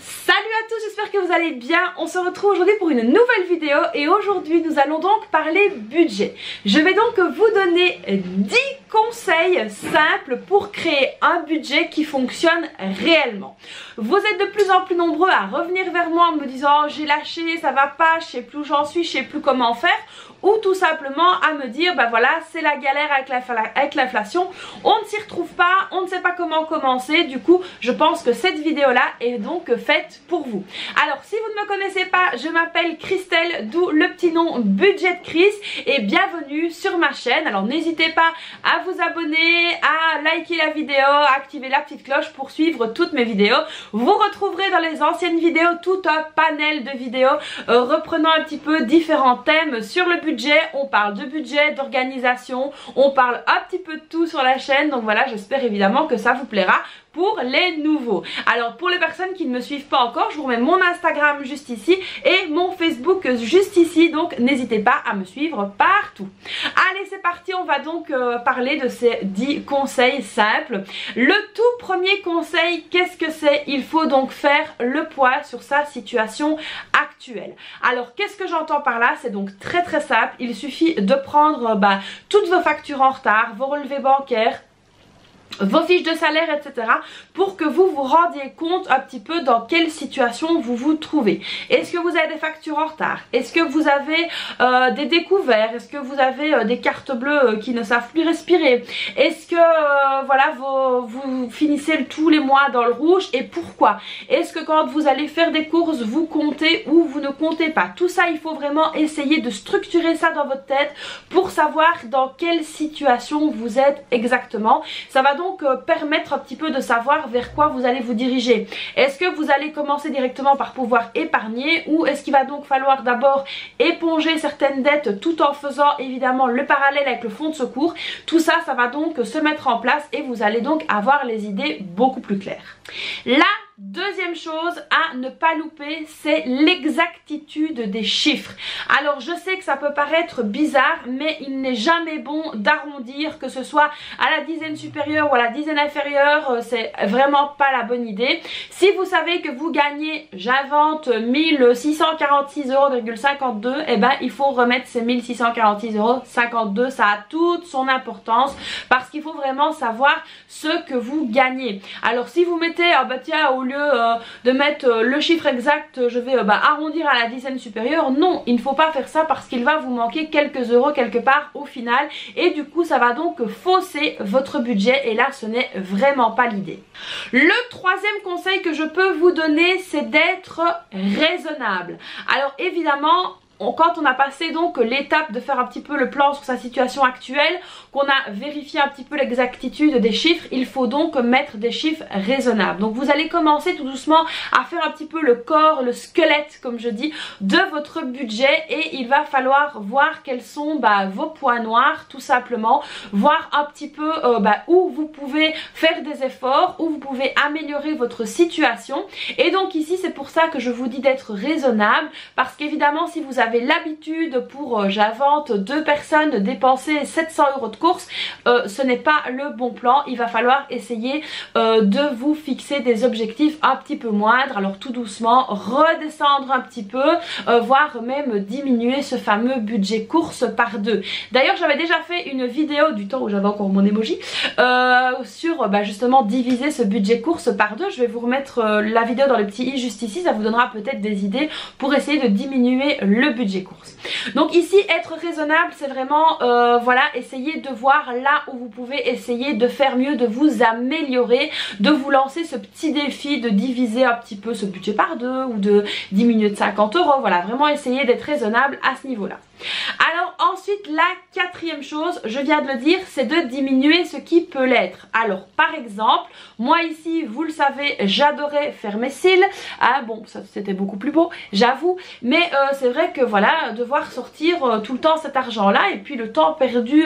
Salut à tous, j'espère que vous allez bien. On se retrouve aujourd'hui pour une nouvelle vidéo et aujourd'hui nous allons donc parler budget. Je vais donc vous donner 10 conseils simples pour créer un budget qui fonctionne réellement. Vous êtes de plus en plus nombreux à revenir vers moi en me disant j'ai lâché, ça va pas, je sais plus où j'en suis, je sais plus comment faire, ou tout simplement à me dire bah voilà c'est la galère avec l'inflation, on ne s'y retrouve pas, on ne sait pas comment commencer. Du coup je pense que cette vidéo là est donc faite pour vous. Alors si vous ne me connaissez pas, je m'appelle Christelle, d'où le petit nom Budget Chris, et bienvenue sur ma chaîne. Alors n'hésitez pas à vous abonner, à liker la vidéo, à activer la petite cloche pour suivre toutes mes vidéos. Vous retrouverez dans les anciennes vidéos tout un panel de vidéos reprenant un petit peu différents thèmes sur le budget. On parle de budget, d'organisation, on parle un petit peu de tout sur la chaîne. Donc voilà, j'espère évidemment que ça vous plaira pour les nouveaux. Alors pour les personnes qui ne me suivent pas encore, je vous remets mon Instagram juste ici et mon Facebook juste ici, donc n'hésitez pas à me suivre partout. Allez, c'est parti, on va donc parler de ces 10 conseils simples. Le tout premier conseil, qu'est-ce que c'est? Il faut donc faire le poids sur sa situation actuelle. Alors qu'est-ce que j'entends par là? C'est donc très simple, il suffit de prendre toutes vos factures en retard, vos relevés bancaires, vos fiches de salaire, etc. pour que vous vous rendiez compte un petit peu dans quelle situation vous vous trouvez. Est-ce que vous avez des factures en retard? Est-ce que vous avez des découverts? Est-ce que vous avez des cartes bleues qui ne savent plus respirer? Est-ce que voilà vous finissez tous les mois dans le rouge, et pourquoi? Est-ce que quand vous allez faire des courses vous comptez ou vous ne comptez pas? Tout ça, il faut vraiment essayer de structurer ça dans votre tête pour savoir dans quelle situation vous êtes exactement. Ça va donc permettre un petit peu de savoir vers quoi vous allez vous diriger. Est-ce que vous allez commencer directement par pouvoir épargner, ou est-ce qu'il va donc falloir d'abord éponger certaines dettes tout en faisant évidemment le parallèle avec le fonds de secours? Tout ça, ça va donc se mettre en place et vous allez donc avoir les idées beaucoup plus claires. La deuxième chose à ne pas louper, c'est l'exactitude des chiffres. Alors je sais que ça peut paraître bizarre, mais il n'est jamais bon d'arrondir, que ce soit à la dizaine supérieure ou à la dizaine inférieure, c'est vraiment pas la bonne idée. Si vous savez que vous gagnez, j'invente 1646,52 €, et ben il faut remettre ces 1646,52 €, ça a toute son importance parce qu'il faut vraiment savoir ce que vous gagnez. Alors si vous mettez, ah bah tiens, au lieu de mettre le chiffre exact, je vais arrondir à la dizaine supérieure, non, il ne faut pas faire ça parce qu'il va vous manquer quelques euros quelque part au final, et du coup ça va donc fausser votre budget, et là ce n'est vraiment pas l'idée. Le troisième conseil que je peux vous donner, c'est d'être raisonnable. Alors évidemment, quand on a passé donc l'étape de faire un petit peu le plan sur sa situation actuelle, qu'on a vérifié un petit peu l'exactitude des chiffres, il faut donc mettre des chiffres raisonnables. Donc vous allez commencer tout doucement à faire un petit peu le corps, le squelette comme je dis, de votre budget, et il va falloir voir quels sont vos points noirs tout simplement, voir un petit peu où vous pouvez faire des efforts, où vous pouvez améliorer votre situation. Et donc ici c'est pour ça que je vous dis d'être raisonnable, parce qu'évidemment si vous avez l'habitude pour j'invente 2 personnes de dépenser 700 € de course, ce n'est pas le bon plan. Il va falloir essayer de vous fixer des objectifs un petit peu moindres, alors tout doucement redescendre un petit peu, voire même diminuer ce fameux budget course par 2. D'ailleurs j'avais déjà fait une vidéo du temps où j'avais encore mon emoji sur justement diviser ce budget course par 2. Je vais vous remettre la vidéo dans le petit i juste ici, ça vous donnera peut-être des idées pour essayer de diminuer le budget course. Donc ici être raisonnable, c'est vraiment voilà, essayer de voir là où vous pouvez essayer de faire mieux, de vous améliorer, de vous lancer ce petit défi de diviser un petit peu ce budget par 2 ou de diminuer de 50 €. Voilà, vraiment essayer d'être raisonnable à ce niveau là. Alors ensuite, la quatrième chose, je viens de le dire, c'est de diminuer ce qui peut l'être. Alors par exemple, moi ici, vous le savez, j'adorais faire mes cils. Ah bon, ça c'était beaucoup plus beau, j'avoue. Mais c'est vrai que voilà, devoir sortir tout le temps cet argent là, et puis le temps perdu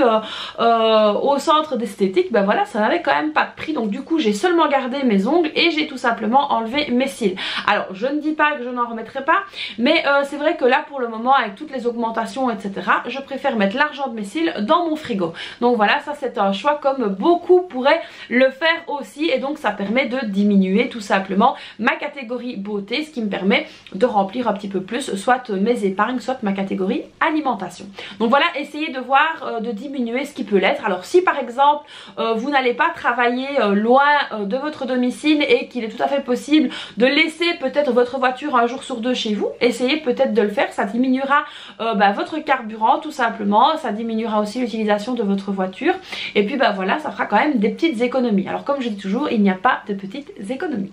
au centre d'esthétique, voilà, ça n'avait quand même pas de prix. Donc du coup j'ai seulement gardé mes ongles et j'ai tout simplement enlevé mes cils. Alors je ne dis pas que je n'en remettrai pas, mais c'est vrai que là pour le moment, avec toutes les augmentations alimentation, etc., je préfère mettre l'argent de mes cils dans mon frigo. Donc voilà, ça c'est un choix comme beaucoup pourraient le faire aussi, et donc ça permet de diminuer tout simplement ma catégorie beauté, ce qui me permet de remplir un petit peu plus soit mes épargnes, soit ma catégorie alimentation. Donc voilà, essayez de voir, de diminuer ce qui peut l'être. Alors si par exemple vous n'allez pas travailler loin de votre domicile et qu'il est tout à fait possible de laisser peut-être votre voiture un jour sur deux chez vous, essayez peut-être de le faire, ça diminuera votre carburant tout simplement, ça diminuera aussi l'utilisation de votre voiture, et puis voilà, ça fera quand même des petites économies. Alors comme je dis toujours, il n'y a pas de petites économies.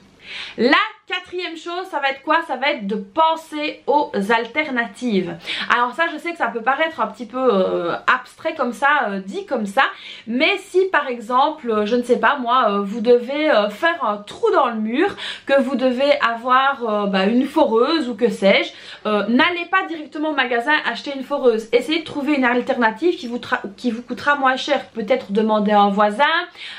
La quatrième chose, ça va être quoi? Ça va être de penser aux alternatives. Alors ça, je sais que ça peut paraître un petit peu abstrait comme ça, dit comme ça, mais si par exemple, je ne sais pas moi, vous devez faire un trou dans le mur, que vous devez avoir une foreuse ou que sais-je, n'allez pas directement au magasin acheter une foreuse. Essayez de trouver une alternative qui vous coûtera moins cher. Peut-être demander à un voisin,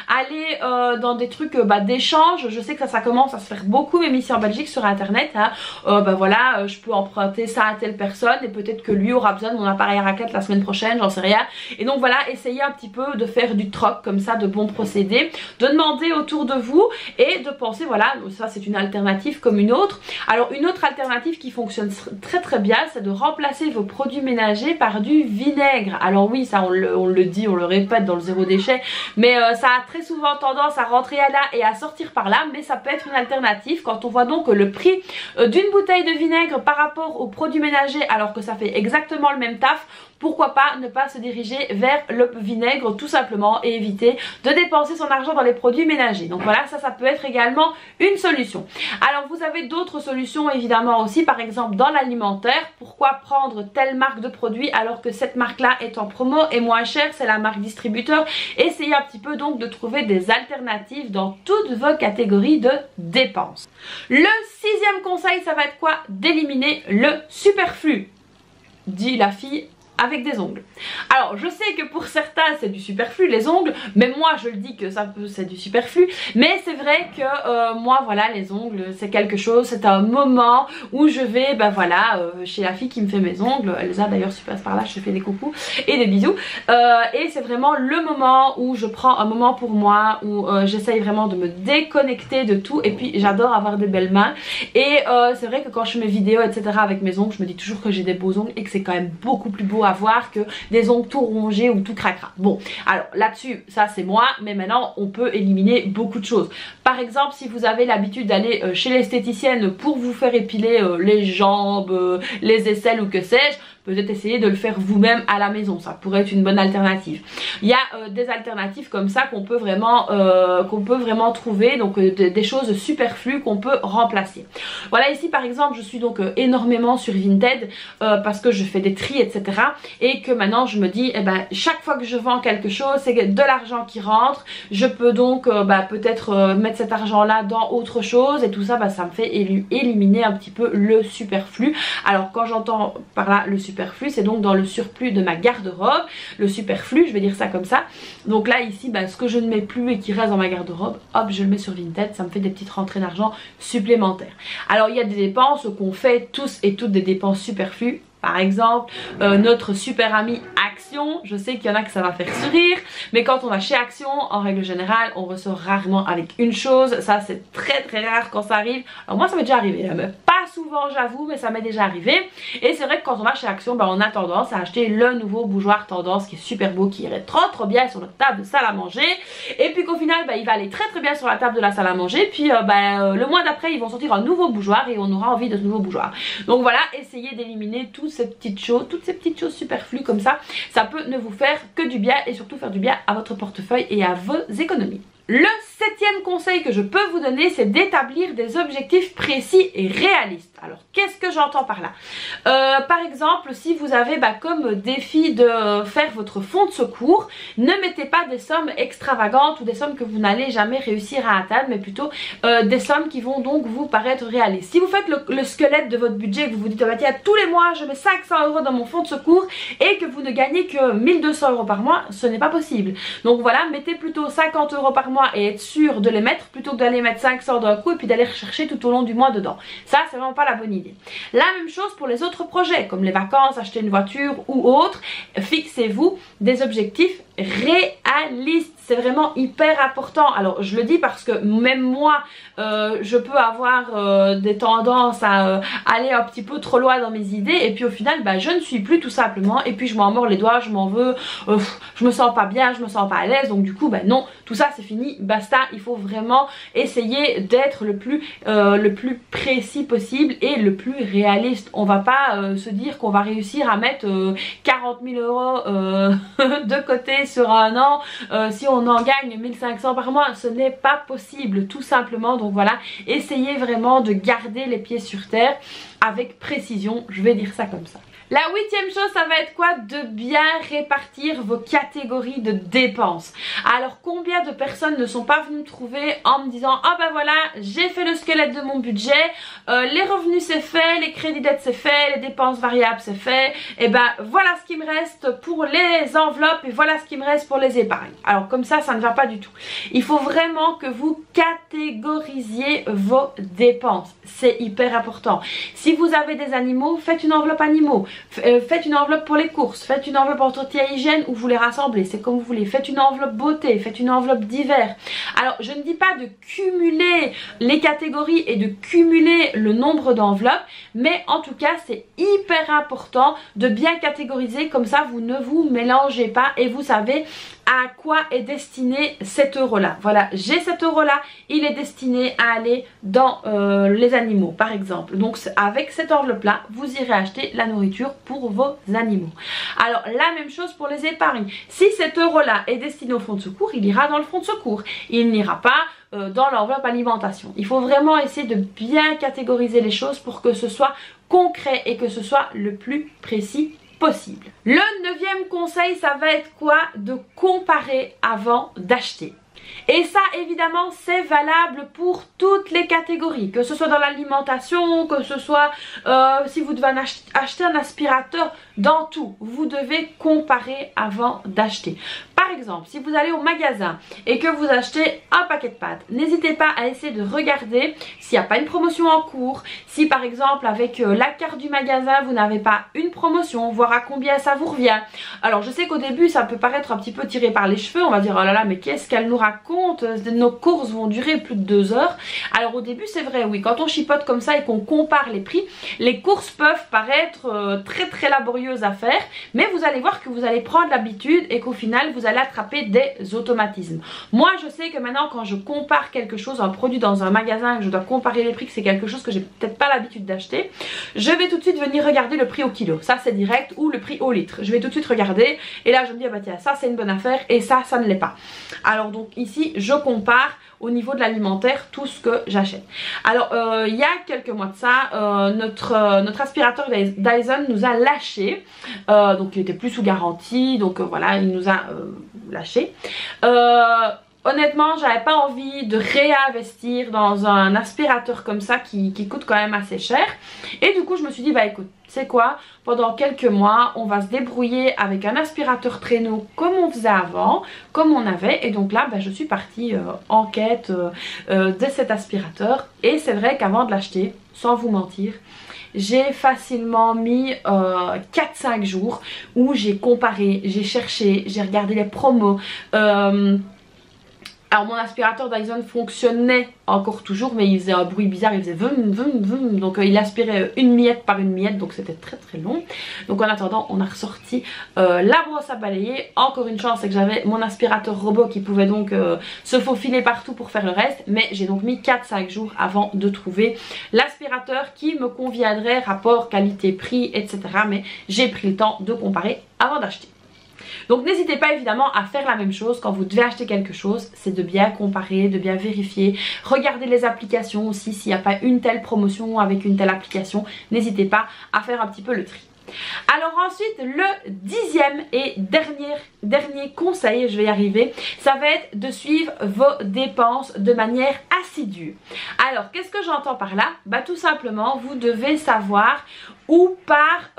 aller dans des trucs d'échange. Je sais que ça commence à se faire beaucoup, même ici en Belgique sur internet, hein. Voilà, je peux emprunter ça à telle personne et peut-être que lui aura besoin de mon appareil à raclette la semaine prochaine, j'en sais rien. Et donc voilà, essayez un petit peu de faire du troc comme ça, de bons procédés, de demander autour de vous et de penser, voilà, ça c'est une alternative comme une autre. Alors une autre alternative qui fonctionne très très bien, c'est de remplacer vos produits ménagers par du vinaigre. Alors oui, ça on le dit, on le répète dans le zéro déchet, mais ça a très souvent tendance à rentrer à là et à sortir par là, mais ça peut être une alternative. Quand on voit donc le prix d'une bouteille de vinaigre par rapport aux produits ménagers, alors que ça fait exactement le même taf, pourquoi pas ne pas se diriger vers le vinaigre tout simplement et éviter de dépenser son argent dans les produits ménagers. Donc voilà, ça peut être également une solution. Alors vous avez d'autres solutions évidemment aussi, par exemple dans l'alimentaire. Pourquoi prendre telle marque de produit alors que cette marque là est en promo et moins chère, c'est la marque distributeur. Essayez un petit peu donc de trouver des alternatives dans toutes vos catégories de dépenses. Le sixième conseil, ça va être quoi? D'éliminer le superflu, dit la fille avec des ongles. Alors je sais que pour certains c'est du superflu les ongles, mais moi je le dis que ça c'est du superflu, mais c'est vrai que moi voilà, les ongles c'est quelque chose, c'est un moment où je vais chez la fille qui me fait mes ongles, Elsa d'ailleurs, si tu passes par là je te fais des coucous et des bisous, et c'est vraiment le moment où je prends un moment pour moi, où j'essaye vraiment de me déconnecter de tout, et puis j'adore avoir des belles mains, et c'est vrai que quand je fais mes vidéos etc avec mes ongles, je me dis toujours que j'ai des beaux ongles et que c'est quand même beaucoup plus beau à voir que des ongles tout rongés ou tout cracra. Bon, alors là-dessus, ça c'est moi, mais maintenant on peut éliminer beaucoup de choses. Par exemple, si vous avez l'habitude d'aller chez l'esthéticienne pour vous faire épiler les jambes, les aisselles ou que sais-je, peut-être essayer de le faire vous-même à la maison, ça pourrait être une bonne alternative. Il y a des alternatives comme ça qu'on peut vraiment trouver, donc des choses superflues qu'on peut remplacer. Voilà, ici par exemple je suis donc énormément sur Vinted parce que je fais des tris etc, et que maintenant je me dis chaque fois que je vends quelque chose c'est de l'argent qui rentre, je peux donc peut-être mettre cet argent là dans autre chose, et tout ça ça me fait éliminer un petit peu le superflu. Alors quand j'entends par là le superflu, c'est donc dans le surplus de ma garde-robe, le superflu, je vais dire ça comme ça. Donc là ici ce que je ne mets plus et qui reste dans ma garde-robe, hop je le mets sur Vinted, ça me fait des petites rentrées d'argent supplémentaires. Alors il y a des dépenses qu'on fait tous et toutes, des dépenses superflues. Par exemple, notre super ami Action, je sais qu'il y en a que ça va faire sourire, mais quand on va chez Action, en règle générale, on ressort rarement avec une chose. Ça c'est très très rare quand ça arrive. Alors moi ça m'est déjà arrivé, hein, mais pas souvent j'avoue, mais ça m'est déjà arrivé. Et c'est vrai que quand on va chez Action, on a tendance à acheter le nouveau bougeoir tendance qui est super beau, qui irait trop bien sur notre table de salle à manger. Et puis qu'au final il va aller très bien sur la table de la salle à manger. Puis le mois d'après ils vont sortir un nouveau bougeoir et on aura envie de ce nouveau bougeoir. Donc voilà, essayez d'éliminer toutes ces petites choses superflues comme ça peut ne vous faire que du bien, et surtout faire du bien à votre portefeuille et à vos économies. Le septième conseil que je peux vous donner, c'est d'établir des objectifs précis et réalistes. Alors qu'est-ce que j'entends par là? Par exemple, si vous avez comme défi de faire votre fonds de secours, ne mettez pas des sommes extravagantes ou des sommes que vous n'allez jamais réussir à atteindre, mais plutôt des sommes qui vont donc vous paraître réalistes. Si vous faites le squelette de votre budget, que vous vous dites tiens, tous les mois je mets 500 € dans mon fonds de secours, et que vous ne gagnez que 1200 € par mois, ce n'est pas possible. Donc voilà, mettez plutôt 50 € par mois et être sûr de les mettre, plutôt que d'aller mettre 500 d'un coup et puis d'aller rechercher tout au long du mois dedans. Ça c'est vraiment pas la la bonne idée. La même chose pour les autres projets comme les vacances, acheter une voiture ou autre. Fixez-vous des objectifs réalistes, c'est vraiment hyper important. Alors je le dis parce que même moi je peux avoir des tendances à aller un petit peu trop loin dans mes idées et puis au final bah, je ne suis plus tout simplement et puis je m'en mords les doigts, je m'en veux, je me sens pas bien, je me sens pas à l'aise, donc du coup bah non, tout ça c'est fini, basta. Il faut vraiment essayer d'être le plus précis possible et le plus réaliste. On va pas se dire qu'on va réussir à mettre 40 000 € de côté sur un an si on en gagne 1500 par mois, ce n'est pas possible tout simplement. Donc voilà, essayez vraiment de garder les pieds sur terre avec précision, je vais dire ça comme ça. La 8e chose, ça va être quoi? De bien répartir vos catégories de dépenses. Alors combien de personnes ne sont pas venues me trouver en me disant ah ben voilà, j'ai fait le squelette de mon budget, les revenus c'est fait, les crédits d'aide c'est fait, les dépenses variables c'est fait, et ben voilà ce qui me reste pour les enveloppes et voilà ce qui me reste pour les épargnes. Alors comme ça ne va pas du tout. Il faut vraiment que vous catégorisiez vos dépenses, c'est hyper important. Si vous avez des animaux, faites une enveloppe animaux. Faites une enveloppe pour les courses, faites une enveloppe entretien hygiène ou vous les rassemblez, c'est comme vous voulez. Faites une enveloppe beauté, faites une enveloppe d'hiver. Alors je ne dis pas de cumuler les catégories et de cumuler le nombre d'enveloppes, mais en tout cas c'est hyper important de bien catégoriser, comme ça vous ne vous mélangez pas et vous savez à quoi est destiné cet euro là. Voilà, j'ai cet euro là, il est destiné à aller dans les animaux par exemple. Donc avec cette enveloppe là vous irez acheter la nourriture pour vos animaux. Alors la même chose pour les épargnes. Si cet euro là est destiné au fonds de secours, il ira dans le fonds de secours, il n'ira pas dans l'enveloppe alimentation. Il faut vraiment essayer de bien catégoriser les choses pour que ce soit concret et que ce soit le plus précis possible. Le 9e conseil, ça va être quoi? De comparer avant d'acheter. Et ça évidemment c'est valable pour toutes les catégories, que ce soit dans l'alimentation, que ce soit si vous devez acheter un aspirateur, dans tout, vous devez comparer avant d'acheter. Par exemple, si vous allez au magasin et que vous achetez un paquet de pâtes, n'hésitez pas à essayer de regarder s'il n'y a pas une promotion en cours, si par exemple avec la carte du magasin vous n'avez pas une promotion, voir à combien ça vous revient. Alors je sais qu'au début ça peut paraître un petit peu tiré par les cheveux, on va dire oh là là mais qu'est-ce qu'elle nous raconte, nos courses vont durer plus de 2 heures. Alors au début c'est vrai, oui, quand on chipote comme ça et qu'on compare les prix, les courses peuvent paraître très laborieuses à faire, mais vous allez voir que vous allez prendre l'habitude et qu'au final vous allez attraper des automatismes. Moi je sais que maintenant quand je compare quelque chose, un produit dans un magasin, que je dois comparer les prix, que c'est quelque chose que j'ai peut-être pas l'habitude d'acheter, je vais tout de suite venir regarder le prix au kilo, ça c'est direct, ou le prix au litre. Je vais tout de suite regarder et là je me dis ah bah tiens ça c'est une bonne affaire et ça ne l'est pas. Alors donc ici je compare au niveau de l'alimentaire tout ce que j'achète. Alors il y a quelques mois de ça notre aspirateur Dyson nous a lâché, donc il était plus sous garantie, donc voilà il nous a lâché. Honnêtement j'avais pas envie de réinvestir dans un aspirateur comme ça qui coûte quand même assez cher, et du coup je me suis dit bah écoute c'est quoi, pendant quelques mois on va se débrouiller avec un aspirateur traîneau comme on faisait avant, comme on avait, et donc là bah, je suis partie en quête de cet aspirateur. Et c'est vrai qu'avant de l'acheter, sans vous mentir, j'ai facilement mis 4-5 jours où j'ai comparé, j'ai cherché, j'ai regardé les promos. Alors mon aspirateur Dyson fonctionnait encore toujours, mais il faisait un bruit bizarre, il faisait vum vum vum, donc il aspirait une miette par une miette, donc c'était très long. Donc en attendant on a ressorti la brosse à balayer. Encore une chance c'est que j'avais mon aspirateur robot qui pouvait donc se faufiler partout pour faire le reste, mais j'ai donc mis 4-5 jours avant de trouver l'aspirateur qui me conviendrait, rapport qualité-prix etc. Mais j'ai pris le temps de comparer avant d'acheter. Donc n'hésitez pas évidemment à faire la même chose quand vous devez acheter quelque chose, c'est de bien comparer, de bien vérifier, regardez les applications aussi, s'il n'y a pas une telle promotion avec une telle application, n'hésitez pas à faire un petit peu le tri. Alors ensuite le 10e et dernier conseil, je vais y arriver, ça va être de suivre vos dépenses de manière assidue. Alors qu'est-ce que j'entends par là? Bah tout simplement vous devez savoir ou par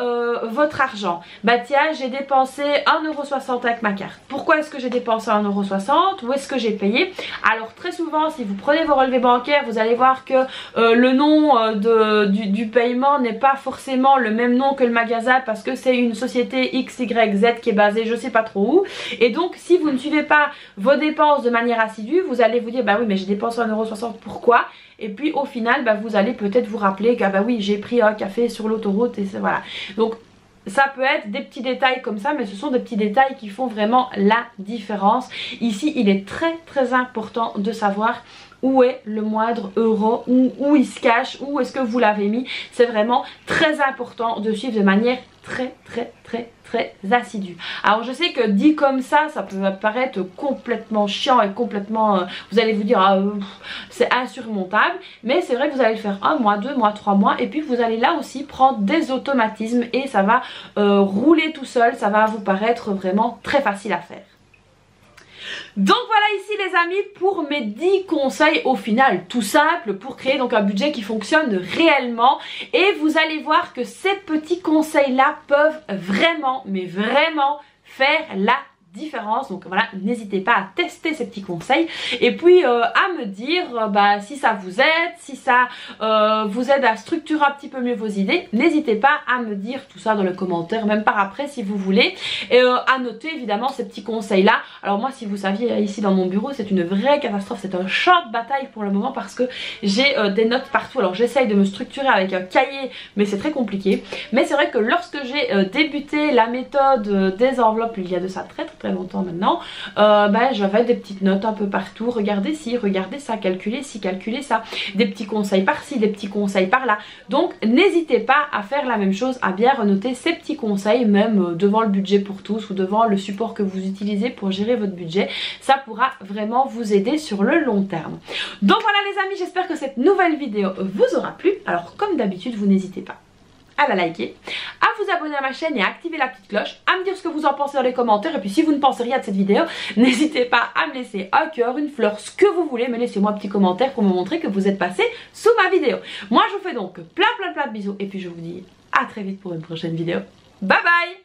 votre argent. Bah tiens, j'ai dépensé 1,60 € avec ma carte. Pourquoi est-ce que j'ai dépensé 1,60 €? Où est-ce que j'ai payé? Alors très souvent, si vous prenez vos relevés bancaires, vous allez voir que le nom du paiement n'est pas forcément le même nom que le magasin parce que c'est une société XYZ qui est basée je sais pas trop où. Et donc si vous ne suivez pas vos dépenses de manière assidue, vous allez vous dire bah oui mais j'ai dépensé 1,60 €, pourquoi? Et puis au final bah, vous allez peut-être vous rappeler que ah, bah oui j'ai pris un café sur l'autoroute et voilà. Donc ça peut être des petits détails comme ça, mais ce sont des petits détails qui font vraiment la différence. Ici il est très important de savoir où est le moindre euro, où il se cache, où est-ce que vous l'avez mis. C'est vraiment très important de suivre de manière très assidue. Alors je sais que dit comme ça peut paraître complètement chiant et complètement vous allez vous dire ah, c'est insurmontable, mais c'est vrai que vous allez le faire 1 mois, 2 mois, 3 mois et puis vous allez là aussi prendre des automatismes et ça va rouler tout seul, ça va vous paraître vraiment très facile à faire. Donc voilà ici les amis pour mes 10 conseils au final tout simple pour créer donc un budget qui fonctionne réellement, et vous allez voir que ces petits conseils là peuvent vraiment mais vraiment faire la différence. Donc voilà, n'hésitez pas à tester ces petits conseils et puis à me dire bah, si ça vous aide, si ça vous aide à structurer un petit peu mieux vos idées. N'hésitez pas à me dire tout ça dans les commentaires, même par après si vous voulez, et à noter évidemment ces petits conseils là. Alors moi si vous saviez ici dans mon bureau c'est une vraie catastrophe, c'est un champ de bataille pour le moment parce que j'ai des notes partout. Alors j'essaye de me structurer avec un cahier mais c'est très compliqué, mais c'est vrai que lorsque j'ai débuté la méthode des enveloppes il y a de ça très longtemps maintenant, j'avais des petites notes un peu partout, regardez ci, regardez ça, calculez ci, calculez ça, des petits conseils par-ci, des petits conseils par-là. Donc n'hésitez pas à faire la même chose, à bien renoter ces petits conseils même devant le budget pour tous ou devant le support que vous utilisez pour gérer votre budget. Ça pourra vraiment vous aider sur le long terme. Donc voilà les amis, j'espère que cette nouvelle vidéo vous aura plu. Alors comme d'habitude, vous n'hésitez pas à la liker, à vous abonner à ma chaîne et à activer la petite cloche, à me dire ce que vous en pensez dans les commentaires, et puis si vous ne pensez rien de cette vidéo, n'hésitez pas à me laisser un cœur, une fleur, ce que vous voulez, mais laissez-moi un petit commentaire pour me montrer que vous êtes passé sous ma vidéo. Moi je vous fais donc plein de bisous et puis je vous dis à très vite pour une prochaine vidéo. Bye bye.